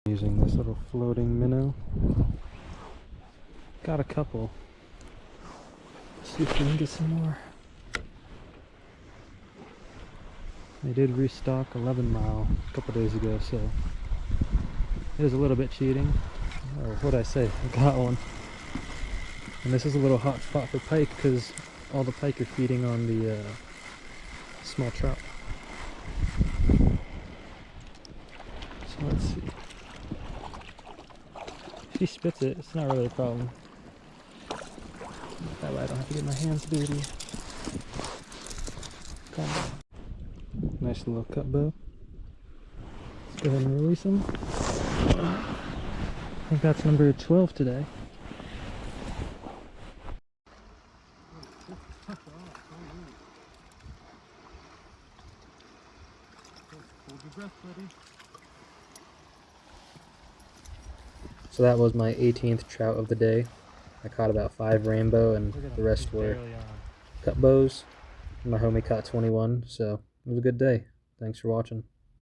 Using this little floating minnow. Got a couple. Let's see if we can get some more. They did restock 11 Mile a couple days ago, so it is a little bit cheating. Oh, what'd I say? I got one. And this is a little hot spot for pike because all the pike are feeding on the small trout. So let's see. If he spits it, it's not really a problem. That way I don't have to get my hands dirty. Calm down. Nice little cut bow. Let's go ahead and release him. I think that's number 12 today. Hold your breath, buddy. So that was my 18th trout of the day. I caught about 5 rainbow and the rest were cut bows. My homie caught 21, so it was a good day. Thanks for watching.